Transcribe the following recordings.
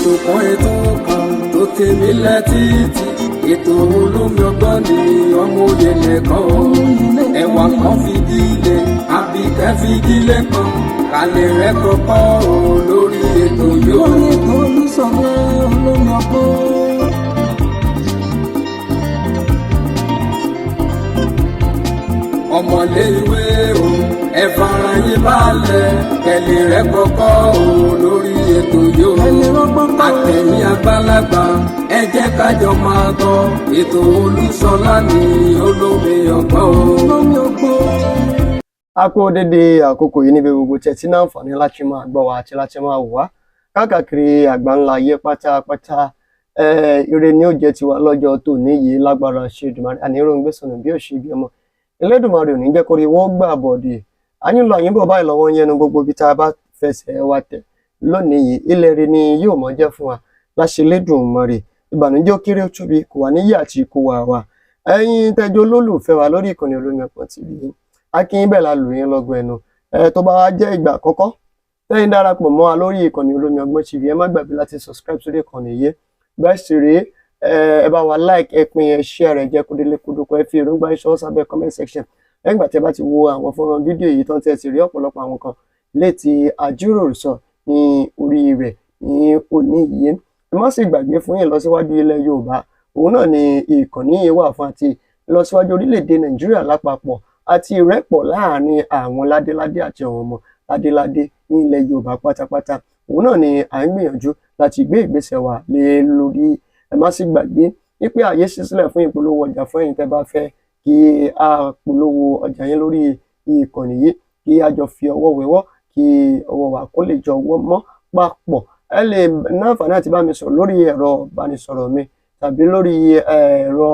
ètò kan tó tèmi létí ètò olómi ọgbọ́n ni ọmọ òye nìkan ẹwà kan fìdílé àbíkẹ́ fìdílé kan kálẹ̀ rẹ̀ kọ́kọ́ lórí ètò yóò. lórí ètò Olúṣọlá olómi ọgbọ́n. ọmọlé ìwé o ẹ fara yín balẹ̀ kẹlẹ̀ rẹ̀ kọ́kọ́ lórí ètò yóò. àtẹ̀yìn àgbàlagbà ẹ jẹ́ kájọ máa gbọ́ ètò Olúṣọlá ní olómi ọgbọ́n. a kú dédé àkókò yìí níbi gbogbo tẹ́tí náà àǹfààní láti máa gbọ́ wa àti láti máa wò wá káàkiri àgbáńlá ayé pátápátá. Ire ni ó jẹ́ tiwa lọ́jọ́ tòní yìí lágbára Ṣèdùmàrè àníròǹgbèsọ̀nà bí òṣì bí ọmọ Elédùmarè ò ní jẹ́ kórí wọ́n gbà bọ̀dẹ̀. Àyìnlọ àyìnbọ̀ báyìí lọ́wọ́ yẹnu gbogbo ibi tá a bá fẹsẹ̀ wa tẹ̀ lónìí yìí ilẹ̀ rẹ̀ ni yóò mọ̀ jẹ́ fún wa láṣẹ Elédùmarè. Ìbànújẹ́ ó kéré ó tóbi kò wá níyì àti kò wà wá. Ẹ̀yin tẹ́jọ́ olólùfẹ́ wa lórí ìkànnì Olómi Ọgbọ́n TV yìí akínyìn bẹ́ẹ̀ la lù yín lọ́gọ̀ ẹnu. Tó bá wá jẹ́ ìgbà àkọ́kọ́ tẹ́yin darapọ̀ mọ́ wa lórí ìkànnì Olómi Ọgbọ́n TV ẹ má gbàgbé láti subscribe sórí ìkànnì yìí. Bẹ́ẹ̀ sì rèé ẹ bá wa like ẹ pín ẹ share rẹ̀ jẹ́ kó délé kódókó ẹ fi èròǹgbà ìṣọwọ́ sábẹ́ comment section. Lẹ́yìn ìgbà tí ẹ bá ti wo àwọn fọ́nrán fídíò yìí tán tí ẹ ti rí ọ̀pọ̀lọpọ̀ àwọn kan létí àjíròrò sọ ní orí rẹ̀ ní òní yìí. Ẹ má sì gbàgbé fún ìlọsíwájú ilẹ̀ Yorùbá òun náà ni ìkànnì yìí wà fún àti ìlọsíwájú orílẹ̀-èdè Nàìjíríà lápapọ̀ àti ìrẹ́pọ̀ láàrin àwọn ládéládé àti àwọn ọmọ ládéládé ní ilẹ̀ Yorùbá pátápátá. Òun náà ni à ń gbìyànjú láti gbé ìgbésẹ̀ wa lé lórí. Ẹ má sì gbàgbé wípé àyè ṣí sílẹ̀ fún ìpolówó ọjà fún ẹ̀yin tẹ́ bá fẹ́ kí a polówó ọjà yẹn lórí ìkànnì yìí kí a jọ fi ọwọ́ wẹwọ́ kí ọwọ́ wa kó lè jọ wọ́ mọ́ papọ̀. Ẹ lè ní àǹfààní àti bá mi sọ̀rọ̀ lórí ẹ̀rọ ìbánisọ̀rọ̀ mi tàbí lórí ẹ̀rọ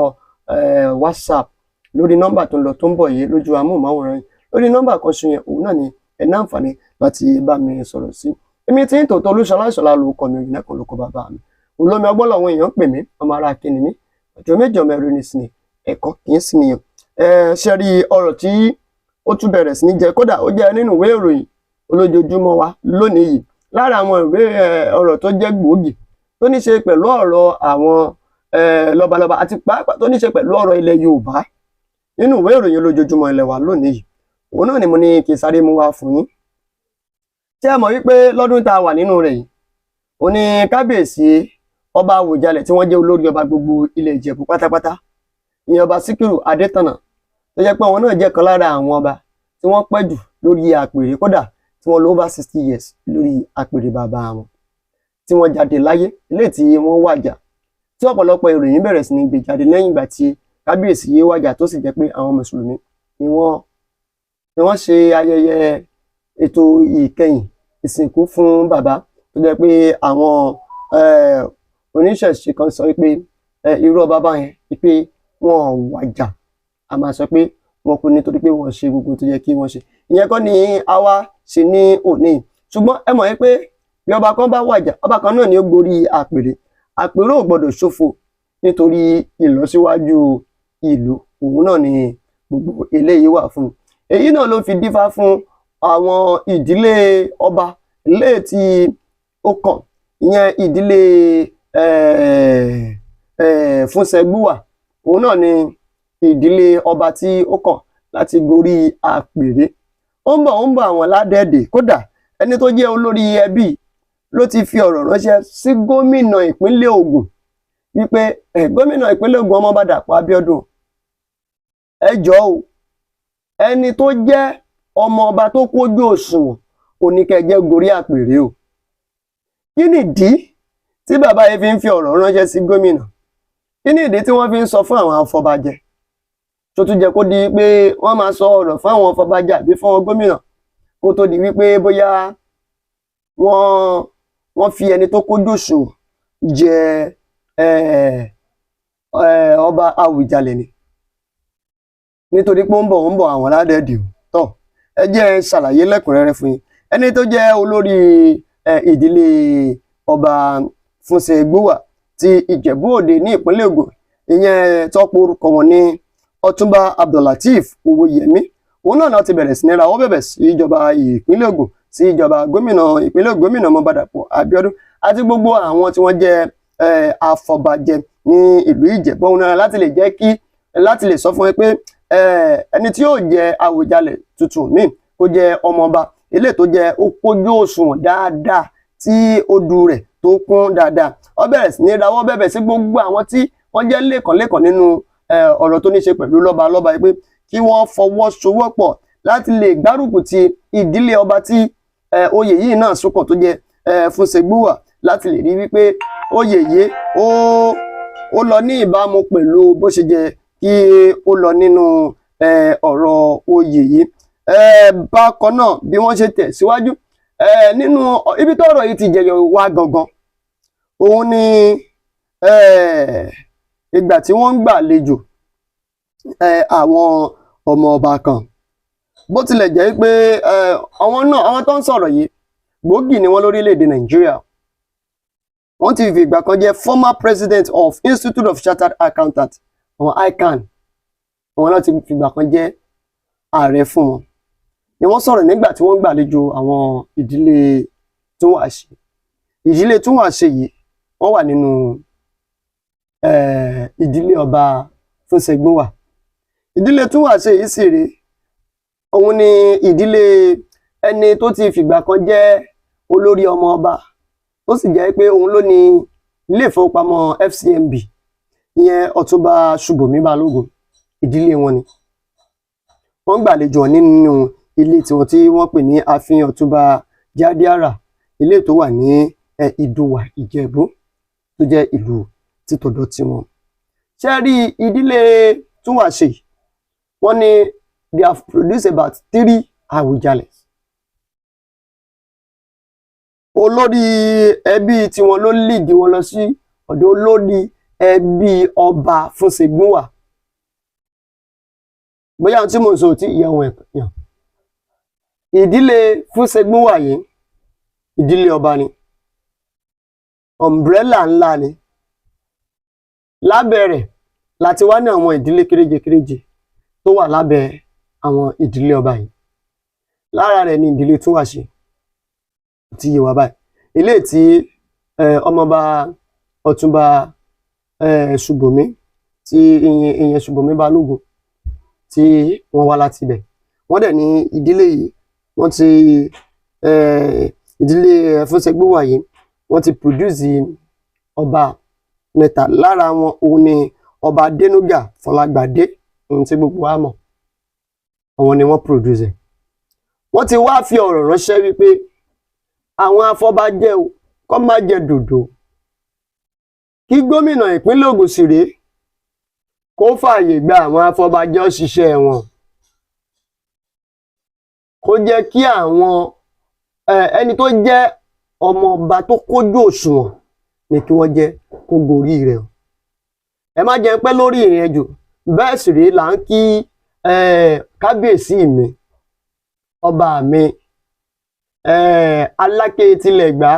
WhatsApp lórí nọ́mbà tó ń lọ tó ń bọ̀ yìí lójú amóhùnmáwòrán yìí. Lórí nọ́mbà kan ṣe yẹn òun náà ni ẹ ní àǹfààní láti bá mi sọ̀rọ̀ sí. Èmi tí ń tòótọ́ Olúṣọlá Ìṣọ̀lá lórúkọ mi òyìnbó kan lóko bàbá mi. Olómi ọgbọ́n làwọn èèyàn pè mí ọmọ ara kíni mi ọjọ́ méjì ọmọ ẹrú ni sí ni ẹ̀kọ́ kì í sí nìyẹn. Ṣe rí ọ̀rọ̀ tí ó tún bẹ̀rẹ̀ sí ní jẹ kódà ó jẹ́ nínú ìwé ìròyìn olójoojúmọ́ wa lónìí yìí lára àwọn ìwé ọ̀rọ̀ tó jẹ́ gbòógì tó ní ṣe pẹ̀lú ọ̀rọ̀ àwọn lọ́balọ́ba àti pàápàá tó ní ṣe pẹ̀lú ọ̀rọ̀ ilẹ̀ Yorùbá nínú ìwé ìròyìn olójoojúmọ́ ilẹ̀ wa lónìí yìí. Òun náà ni mo ní kí sáré mú wá fún yín. Ṣé ẹ mọ̀ wípé lọ́dún tá a wà nínú rẹ̀ yìí ó ní kábíyèsí ọba Àwùjalẹ̀ tí wọ́n jẹ́ olórí ọba gbogbo ilẹ̀ Ìjẹ̀bú pátápátá ìyẹn ọba Síkírù Adétọ̀nà tó jẹ́ pé àwọn náà jẹ́ kan lára àwọn ọba tí wọ́n pẹ́ jù lórí àpèrè kódà tí wọ́n lò over 60 years lórí àpèrè bàbá wọn tí wọ́n jáde láyé ilé tí wọ́n wàjà tí ọ̀pọ̀lọpọ̀ ìròyìn bẹ̀rẹ̀ sí ní gbé jáde lẹ́yìn ìgbà tí kábíyèsí yé wàjà tó sì jẹ́ pé àwọn mùsùlùmí ni wọ́n ṣe ayẹyẹ ètò ìkẹyìn ìsìnkú fún bàbá tó jẹ́ pé àwọn oníṣẹ̀ṣe kan sọ pé irú ọba báyẹn pé wọn wàjà a máa sọ pé wọn kú nítorí pé wọn ṣe gbogbo tó yẹ kí wọn ṣe. Ìyẹn kọ́ ni àwa ṣe ní òní ṣùgbọ́n ẹ mọ̀ pé bí ọba kan bá wàjà ọba kan náà ni ó gborí àpèrè àpèrè ò gbọdọ̀ ṣòfò nítorí ìlọsíwájú ìlú òun náà ni gbogbo eléyìí wà fún. Èyí náà ló fi dífá fún àwọn ìdílé ọba ilé tí ó kàn ìyẹn ìdílé Fúnṣẹ́gbùwà òun náà ni ìdílé ọba tí ó kàn láti gorí àpèrè. Ó ń bọ̀ àwọn ládẹ́ẹ̀dẹ̀ kódà ẹni tó jẹ́ olórí ẹbí ló ti fi ọ̀rọ̀ ránṣẹ́ sí gómìnà ìpínlẹ̀ Ògùn wípé gómìnà ìpínlẹ̀ Ògùn Ọmọọba Dàpọ̀ Abíọ́dún ẹ jọ̀ọ́ o ẹni tó jẹ́ ọmọ ọba tó kójú òṣùwọ̀n oníkẹjẹ gorí àpèrè o. Kí nìdí tí bàbá yìí fi ń fi ọ̀rọ̀ ránṣẹ́ sí gómìnà? Kí nìdí tí wọ́n fi ń sọ fún àwọn afọbajẹ tó tún jẹ́ kó di pé wọ́n máa sọ ọ̀rọ̀ fún àwọn afọbajẹ àbí fún wọn gómìnà kó tó di wípé bóyá wọ́n fi ẹni tó kójú òṣùwọ̀n jẹ ọba Àwùjalẹ̀ ni nítorí pé ó ń bọ̀ àwọn ládẹ́ẹ̀dẹ̀ tọ̀ ẹ jẹ́ ṣàlàyé lẹ́kùnrẹ́rẹ́ fún yín. Ẹni tó jẹ́ olórí ìdílé ọba Fúnṣẹ́gbùwà ti Ìjẹ̀bú Òde ní ìpínlẹ̀ Ògùn ìyẹn tọ́pọ̀ orúkọ wọn ní Ọ̀túnba Abdullateef Owóyẹmí òun náà ti bẹ̀rẹ̀ sí ní rawọ́ bẹ̀bẹ̀ sí ìjọba ìpínlẹ̀ Ògùn sí ìjọba gómìnà ìpínlẹ̀ Gómìnà Ọmọọba Dàpọ̀ Abíọ́dún àti gbogbo àwọn tí wọ́n jẹ́ afọbajẹ ní ìlú Ìjẹ̀bú Òun náà láti lè sọ fún ẹ pé ẹni tí yóò jẹ Àwùjalẹ̀ tuntun míì kó jẹ́ ọmọọba eléyìí tó jẹ́ ó pójú òṣùwọ̀n dáadáa tí odù rẹ̀ tó kún dáadáa. Ó bẹ̀rẹ̀ sí ní rawọ́ bẹ̀bẹ̀ sí gbogbo àwọn tí wọ́n jẹ́ lẹ́kànlẹ́kàn nínú ọ̀rọ̀ tó ní ṣe pẹ̀lú lọ́balọ́ba pé kí wọ́n fọwọ́sowọ́pọ̀ láti lè gbárùkù ti ìdílé ọba tí oyè yìí náà súnkàn tó jẹ́ Fúnṣegbúwà láti lè rí wípé oyè yìí ó lọ ní ìbámu pẹ̀lú bó ṣe jẹ́ kí ó lọ nínú ọ̀rọ̀ oyè yìí. Bákan náà bí wọ́n ṣe tẹ̀síwájú nínú ibi tó ọ̀rọ̀ yìí ti jẹyọ wá gangan òun ni ìgbà tí wọ́n ń gbàlejò àwọn ọmọ ọba kan bó tilẹ̀ jẹ́ pé àwọn tó ń sọ̀rọ̀ yìí gbòógì ni wọ́n lórílẹ̀‐èdè Nàìjíríà. Wọ́n ti fi ìgbà kan jẹ́ former president of Institute of Chartered Accountants àwọn ICAN àwọn láti fi ìgbà kan jẹ́ ààrẹ fún wọn ni wọ́n sọ̀rọ̀ nígbà tí wọ́n gbàlejò àwọn ìdílé Túnwàṣe. Ìdílé Túnwàṣe yìí wọ́n wà nínú ìdílé ọba Fúnṣegbúwà. Ìdílé Túnwàṣe yìí sì rèé òun ni ìdílé ẹni tó ti fìgbà kan jẹ́ olórí ọmọ ọba ó sì jẹ́ pé òun ló ní ilé ìfowópamọ́ FCMB ìyẹn Ọ̀túnba Ṣùbòmí Balógun. Ìdílé wọn ni wọ́n gbàlejò nínú ilé tiwọn tí wọ́n pè ní ààfin Ọ̀túnba Jádíárà ilé tó wà ní Ìdòwà Ìjẹ̀bú tó jẹ́ ìlú títọ̀dọ̀ tiwọn. Ṣé rí ìdílé Túnwàṣe wọ́n ní they have produced about 3 Àwùjalẹ̀. Olórí ẹbí tiwọn ló lead wọn lọ sí ọ̀dọ̀ olórí ẹbí ọba Fúnṣegbúwà. Bóyá tí mo sọ tí ìyá wọn yàn. Ìdílé Fúnṣegbúwà yìí ìdílé ọba ni umbrella ńlá ni lábẹ́ rẹ̀ láti wá ní àwọn ìdílé kéréje tó wà lábẹ́ àwọn ìdílé ọba yìí. Lára rẹ̀ ni ìdílé Túnwàṣe tí yé wa báyìí ilé tí ọmọọba Ọ̀túnba Ṣùbòmí tí ìyẹn Ṣùbòmí Balógun tí wọ́n wá láti ibẹ̀. Wọ́n dẹ̀ ní ìdílé yìí wọ́n ti ìdílé Fúnṣegbúwà yìí wọ́n ti produce ọba 3 lára wọn òun ni ọba Adénúgà Fọlágbadé ohun tí gbogbo wa mọ̀ àwọn ni wọ́n produce. Wọ́n ti wá fi ọ̀rọ̀ ránṣẹ́ wípé àwọn afọbajẹ kó má jẹ dòdò kí gómìnà ìpínlẹ̀ Ògùn sì rèé kó fààyè gba àwọn afọbajẹ ṣiṣẹ́ wọn kó jẹ́ kí àwọn ẹni tó jẹ́ ọmọọba tó kójú òṣùwọ̀n ni kí wọ́n jẹ́ kó gorí rẹ̀. Ẹ má jẹ́ pẹ́ lórí ìrìn ẹjọ́ bẹ́ẹ̀ sì rèé là ń kí kábíyèsí mi ọba mi Aláké tilẹ̀ Ẹ̀gbá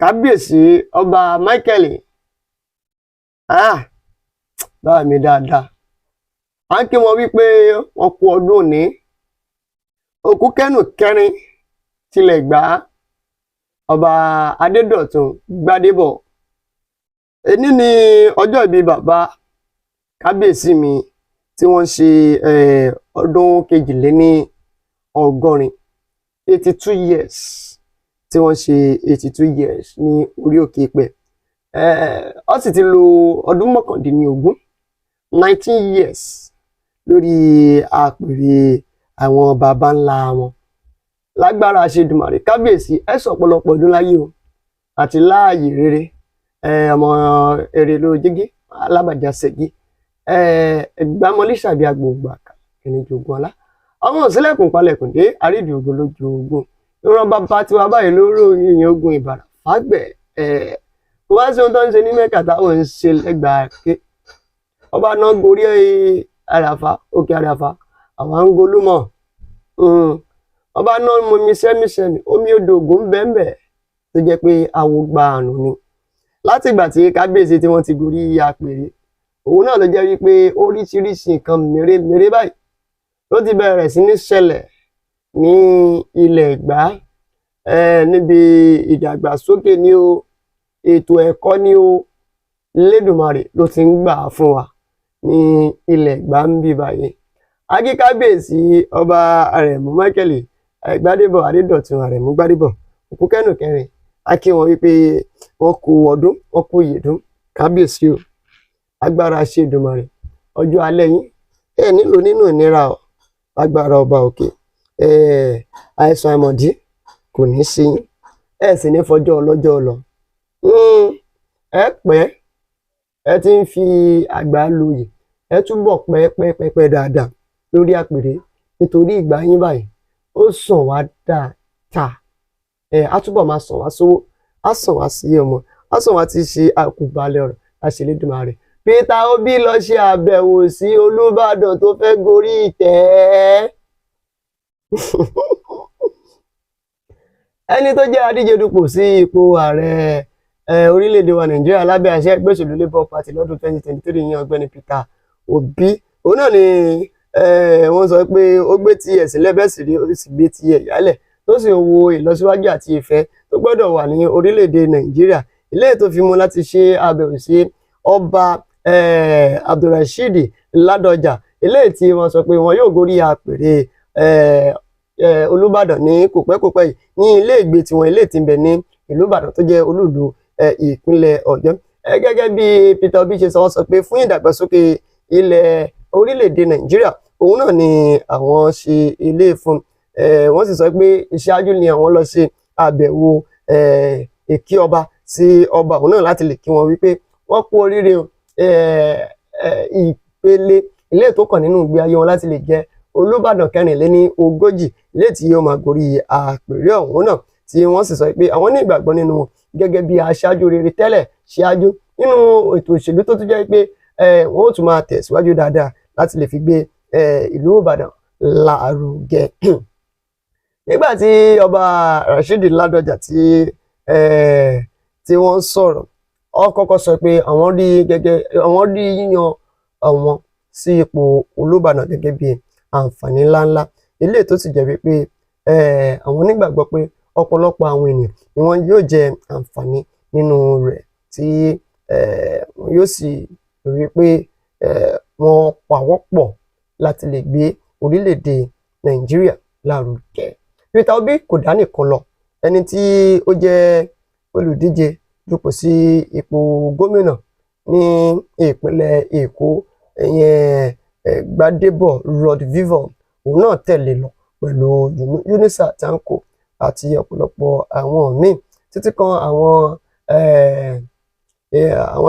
kábíyèsí ọba Michael bá mi dáadáa à ń kí wọn wípé wọn kú ọdún òní òkú kẹ́nù kẹrin tilẹ̀ Ẹ̀gbá ọba Adédọ̀tun Gbádébọ̀. Èní ni ọjọ́ ìbí bàbá kábíyèsí mi tí wọ́n ṣe ọdún 82 82 years tí wọ́n ṣe 82 years ní orí òkè Ìpẹ́. Ó sì ti lo ọdún 19 years lórí àpèrè àwọn baba ńlá wọn. Lágbára Ṣèdùmàrè kábíyèsí ẹ sọ ọ̀pọ̀lọpọ̀ ọdún láyé o àti láàyè rere ọmọ èrè ló jígí alábàjá ṣẹ́gi ẹgbàmọlé ṣàbí agbègbè kẹnìjọgún ọlá ọmọ òsínlẹ̀kùn palẹ̀kùn dé àrídì ogun lójú ogun ìran bàbá tiwa báyìí lóró ìyẹn ogun Ìbàrà fàgbẹ̀ wá sí ohun tó ń ṣe ní Mẹ́kà táwọn ń ṣe lẹ́gbàá ké ọba náà gorí àràfà òkè àràfà àwọn ń golúmọ̀ ọba náà mú mísẹ́mísẹ́mi omi odò ògùn bẹ́ẹ̀ tó jẹ́ pé àwo gba àrùn ni. Láti ìgbà tí kábíyèsí tí wọ́n ti gorí àpèrè òun náà ló jẹ́ wípé oríṣiríṣi nǹkan mèremère báyìí ló ti bẹ̀rẹ̀ sí ní ṣẹlẹ̀ ní ilẹ̀ Ẹ̀gbá níbi ìdàgbàsókè ní o, ètò ẹ̀kọ́ ní o, Elédùmarè ló ti ń gbà fún wa ní ilẹ̀ Ẹ̀gbá ń bí báyìí. Akíkábíyèsí ọba Àrẹ̀mú Michael Gbádébọ̀ Adédọ̀tun Àrẹ̀mú Gbádébọ̀ òkú kẹ́nù kẹrin, a kí wọn wípé wọ́n kú ọdún, wọ́n kú ìyèdún. Kábíyèsí o, agbára ṣe Èdùmàrè, ọjọ́ alẹ́ yín ẹ nílò nínú ìnira o, agbára ọba òkè. Àìsàn àìmọ̀dí kò ní sí yín, ẹ sì ní fọjọ́ ọlọ́jọ́ lọ. Ẹ pẹ́, ẹ ti ń fi àgbà lóye, ẹ túbọ̀ pẹ́ dáadáa lórí àpèrè, nítorí ìgbà yín báyìí ó sàn wá dáadáa. Á túbọ̀ máa sàn wá sówó, á sàn wá sí ọmọ, á sàn wá ti ṣe àkùbalẹ̀ ọ̀rọ̀ láṣẹ Elédùmarè. Peter Obi lọ ṣe àbẹ̀wò sí Olúbàdàn tó fẹ́ gorí ìtẹ́. Ẹni tó jẹ́ adíje dupò sí ipò ààrẹ orílẹ̀-èdè wa Nàìjíríà lábẹ́ àṣẹ ẹgbẹ́ òṣèlú Labour Party lọ́dún 2023 yẹn ọ̀gbẹ́ni Peter Obi, òun náà ni wọ́n sọ pé ó gbé tiẹ̀ sílẹ̀, bẹ́ẹ̀ sì rí ó sì gbé tiẹ̀ yálẹ̀, tó sì ń wo ìlọsíwájú àti ìfẹ́ tó gbọ́dọ̀ wà ní orílẹ̀-èdè Nàìjíríà, eléyìí tó fi mú láti ṣe àbẹ̀wò sí ọba Abdulrasheed Ládọjà, eléyìí tí wọ́n sọ pé wọn yóò gorí àpèrè Olúbàdàn ní kòpẹ́kòpẹ́ yìí ní ilé ìgbé tiwọn, ilé tí ń bẹ ní ìlú Ìbàdàn tó jẹ́ olúìlú ìpínlẹ̀ Ọ̀yọ́. Gẹ́gẹ́ bí Peter Obi ṣe sọ, wọ́n sọ pé fún ìdàgbàsókè ilẹ̀ orílẹ̀-èdè Nàìjíríà òun náà ni àwọn ṣe ilé fún. Wọ́n sì sọ pé ìṣáájú ni àwọn lọ ṣe àbẹ̀wò ìkí ọba sí ọba òun náà láti lè kí wọn wípé wọ́n kú oríire ìpele ilé tó kàn nínú ìgbé ayé wọn láti lè jẹ́ Olúbàdàn kẹrìnléní-ogójì ilé tí yóò máa gorí àpèrè ọ̀hún náà, tí wọ́n sì sọ pé àwọn ní ìgbàgbọ́ nínú wọn gẹ́gẹ́ bí aṣáájú rere tẹ́lẹ̀ ṣáájú nínú ètò òṣèlú tó tún jẹ́ pé wọ́n ó tún máa tẹ̀síwájú dáadáa láti lè fi gbé ìlú Ìbàdàn lárugẹ. Nígbà tí ọba Rasheed Ládọjà tí wọ́n sọ̀rọ̀, ó kọ́kọ́ sọ pé àwọn rí yíyan àwọn sí ipò Olúbàdàn gẹ́gẹ́ bí àǹfààní ńláńlá, eléyìí tó sì jẹ́ wípé àwọn nígbàgbọ́ pé ọ̀pọ̀lọpọ̀ àwọn ènìyàn ni wọ́n yóò jẹ àǹfààní nínú rẹ̀, tí wọ́n yóò sì rí pé wọ́n pawọ́pọ̀ láti lè gbé orílẹ̀-èdè Nàìjíríà lárugẹ. Peter Obi kò dá nìkan lọ, ẹni tí ó jẹ́ olùdíje dupò sí ipò gómìnà ní ìpínlẹ̀ Èkó, Gbádébọ̀ Rodvivon, òun náà tẹ̀lé lọ pẹ̀lú Yunisa Tanko àti ọ̀pọ̀lọpọ̀ àwọn míì, títí kan àwọn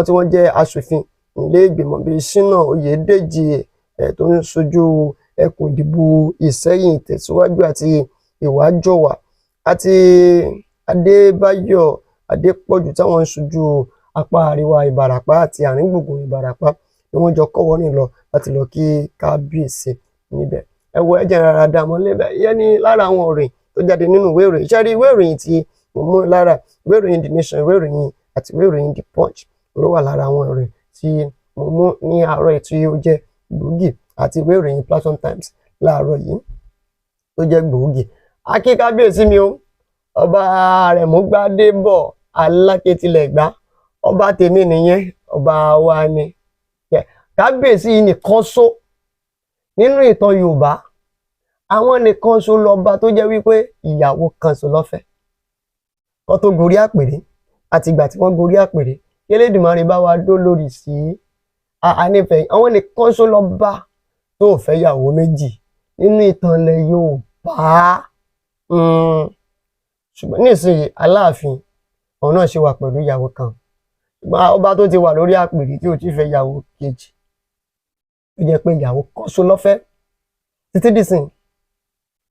tí wọ́n jẹ́ aṣòfin ilé ìgbìmọ̀ bíi Ṣínà Oyèdèjì tó ń ṣojú ẹkùn ìdìbò Ìṣẹ́yìn Ìtẹ̀síwájú àti Ìwàjọwà, àti Adébáyọ̀ Adépọ̀jù táwọn ń ṣojú apá àríwá Ìbàràpá àti àárín gbùngbùn Ìbàràpá, ni wọ́n jọ kọ́wọ́ rìn lọ láti lọ kí kábíyèsí níbẹ̀. Ẹjẹ́ rárá dá mọ́ lébẹ̀, ìyẹn ni lára àwọn ìròyìn tó jáde nínú ìwé ìròyìn. Ṣé rí ìwé ìròyìn tí mo mú lára ìwé ìròyìn The Nation, ìwé ìròyìn àti ìwé ìròyìn The Punch ló wà lára àwọn ìròyìn tí mo mú ní àárọ̀ tí ó jẹ́ gbòógì, àti ìwé ìròyìn Platform Times láàárọ̀ yìí tó jẹ́ gbòógì. A kí kábíyèsí mi o, ọba Àrẹ̀mú Gbádébọ̀ Alákétilẹ̀ Ẹ̀gbá, ọba tèmi nìyẹn, ọba wa ni. Kábíyèsí nìkan ṣó nínú ìtàn Yorùbá, àwọn nìkan ṣó lọ́ba tó jẹ́ wípé ìyàwó kan ṣó lọ́fẹ́ kó tó gorí àpèrè, àti ìgbà tí wọ́n gorí àpèrè, Elédùmarè bá wa dó lórí sí ànífẹ̀ẹ́. Àwọn nìkan ṣó lọ́ba tó fẹ́ ìyàwó méjì nínú ìtàn ilẹ̀ Yorùbá. Ṣùgbọ́n nísìnyí Aláàfin òun náà ṣe wà pẹ̀lú ìyàwó kan, ṣùgbọ́n ọba tó ti wà lórí àpèrè tí ò ti fẹ́ ìyàwó kejì, ó jẹ́ pé ìyàwó kan ṣó lọ́fẹ́ títí dìsìn.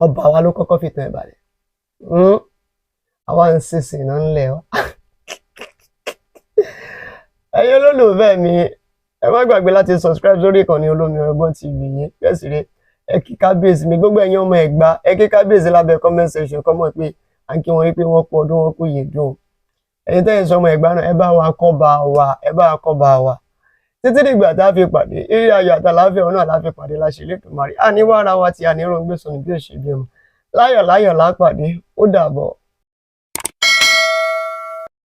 Ọba wa ló kọ́kọ́ fi tàn ẹ̀ balẹ̀, àwa ń sísìn náà ńlẹ̀ ọ́. Ẹ̀yin olólùfẹ́ mi, ẹ má gbàgbé láti subscribe sórí ìkànnì Olómi Ọgbọ́n TV yìí. Bẹ́ẹ̀ sì ré, ẹ kí kábíyèsí mi, gbogbo ẹ̀yin ọmọ Ẹ̀gbá, ẹ kí kábíyèsí lábẹ́ comment section kọ́ mọ̀ pé à ń kí wọn wípé wọ́n kú ọdún, wọ́n kú ìyèdún. Ẹ̀yin tẹ́yin sọmọ Ẹ̀gbá náà, ẹ bá wa kọ́ bá wa, ẹ bá wa kọ́ bá wa. Títí dìgbà tá a fi pàdé, eré ayọ̀ àtàláfíà òun náà la fi pàdé láṣẹ Elédùmarè. Àní wá ara wa tí a ní rògbé sọnù bí òṣèlú ọmọ. Láyọ̀ láyọ̀ lápàdé, ó dàbọ̀.